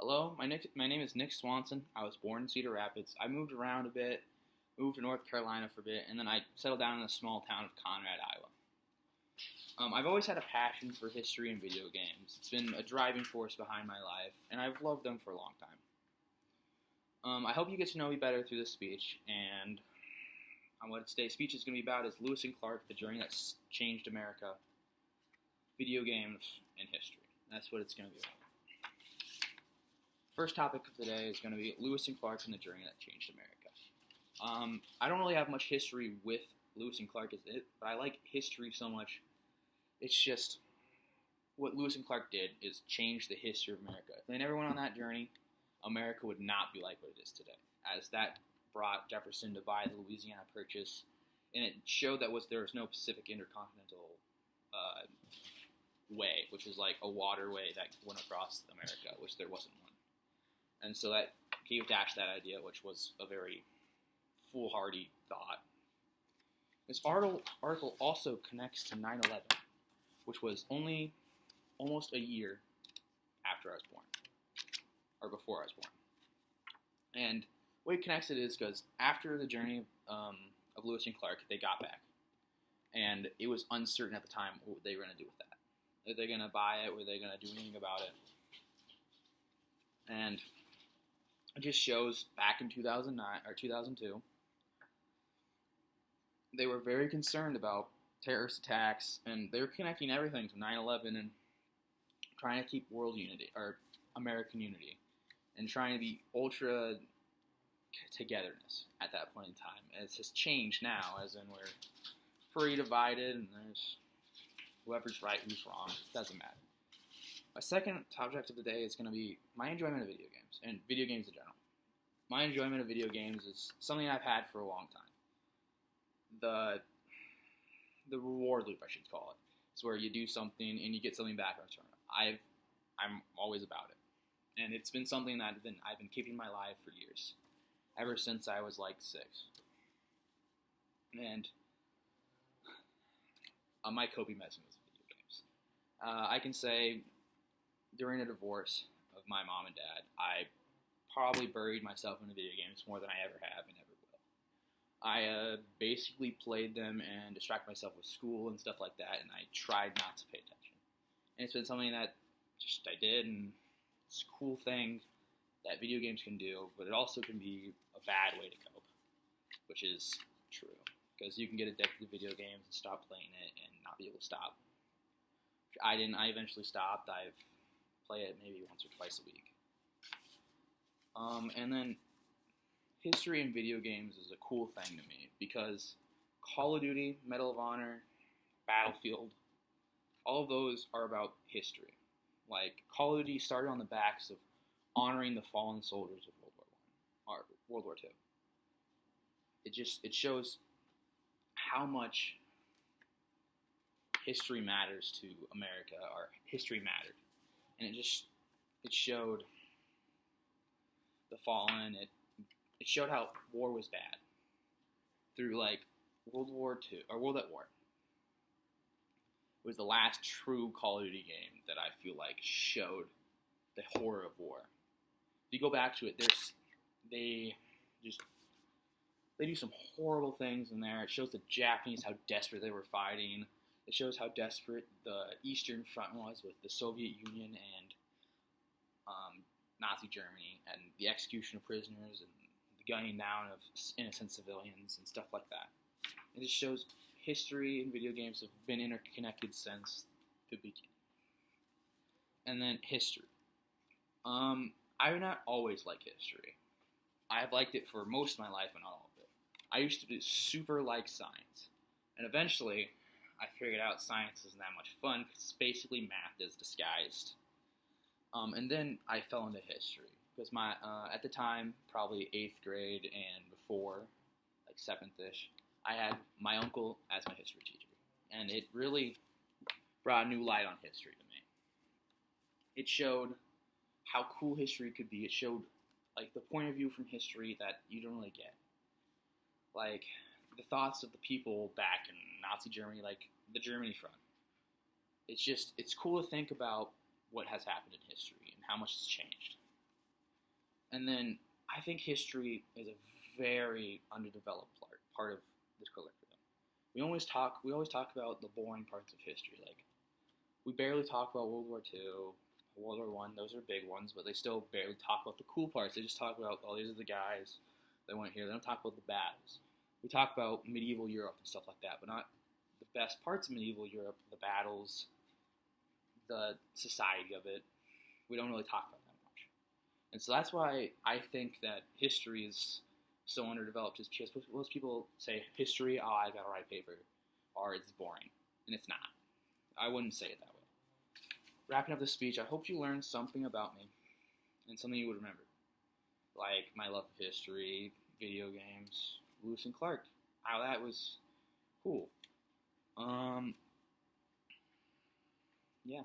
Hello, my name is Nick Swanson. I was born in Cedar Rapids. I moved around a bit, moved to North Carolina for a bit, and then I settled down in the small town of Conrad, Iowa. I've always had a passion for history and video games. It's been a driving force behind my life, and I've loved them for a long time. I hope you get to know me better through this speech, and what today's speech is going to be about is Lewis and Clark, the journey that changed America, video games, and history. That's what it's going to be about. First topic of the day is going to be Lewis and Clark and the journey that changed America. I don't really have much history with Lewis and Clark, but I like history so much. It's just what Lewis and Clark did is change the history of America. If they never went on that journey, America would not be like what it is today, as that brought Jefferson to buy the Louisiana Purchase, and it showed that there was no Pacific Intercontinental way, which is like a waterway that went across America, which there wasn't one. And so that gave Dash that idea, which was a very foolhardy thought. This article also connects to 9/11, which was only almost a year after I was born, or before I was born. And the way it connects it is because after the journey of Lewis and Clark, they got back. And it was uncertain at the time what they were going to do with that. Were they going to buy it? Were they going to do anything about it? And it just shows back in 2009 or 2002, they were very concerned about terrorist attacks, and they were connecting everything to 9/11 and trying to keep world unity or American unity, and trying to be ultra togetherness at that point in time. And it has changed now, as in we're pretty divided, and there's whoever's right, who's wrong. It doesn't matter. My second subject of the day is going to be my enjoyment of video games, and video games in general. My enjoyment of video games is something I've had for a long time. The reward loop, I should call it. It's where you do something and you get something back in return. I'm always about it. And it's been something that I've been keeping in my life for years. Ever since I was like 6. And my coping mechanism is video games. I can say during a divorce of my mom and dad, I probably buried myself in video games more than I ever have and ever will. I basically played them and distracted myself with school and stuff like that, and I tried not to pay attention. And it's been something that just I did, and it's a cool thing that video games can do, but it also can be a bad way to cope, which is true, because you can get addicted to video games and stop playing it and not be able to stop. I didn't. I eventually stopped. I've played it maybe once or twice a week. And then history in video games is a cool thing to me because Call of Duty, Medal of Honor, Battlefield, all of those are about history. Like, Call of Duty started on the backs of honoring the fallen soldiers of World War I, or World War II. It shows how much history matters to America, or history mattered. And it showed the fallen, it showed how war was bad through like World War II, or World at War. It was the last true Call of Duty game that I feel like showed the horror of war. If you go back to it, they do some horrible things in there. It shows the Japanese how desperate they were fighting. It shows how desperate the Eastern Front was with the Soviet Union and Nazi Germany, and the execution of prisoners and the gunning down of innocent civilians and stuff like that. It just shows history and video games have been interconnected since the beginning. And then history. I have not always liked history. I've liked it for most of my life, but not all of it. I used to be super like science. And eventually, I figured out science isn't that much fun because it's basically math is disguised. And then I fell into history because at the time, probably 8th grade and before, like 7th-ish, I had my uncle as my history teacher. And it really brought a new light on history to me. It showed how cool history could be. It showed like the point of view from history that you don't really get. Like the thoughts of the people back in Nazi Germany, like the Germany front. It's cool to think about what has happened in history and how much has changed. And then I think history is a very underdeveloped part of this curriculum. We always talk about the boring parts of history. Like we barely talk about World War II, World War One. Those are big ones, but they still barely talk about the cool parts. They just talk about, oh, these are the guys that went here. They don't talk about the battles. We talk about medieval Europe and stuff like that, but not the best parts of medieval Europe, the battles, the society of it. We don't really talk about that much. And so that's why I think that history is so underdeveloped, is because most people say history, oh, I gotta write paper, or it's boring. And it's not. I wouldn't say it that way. Wrapping up this speech, I hope you learned something about me and something you would remember. Like my love of history, video games, Lewis and Clark. How that was cool. Yeah.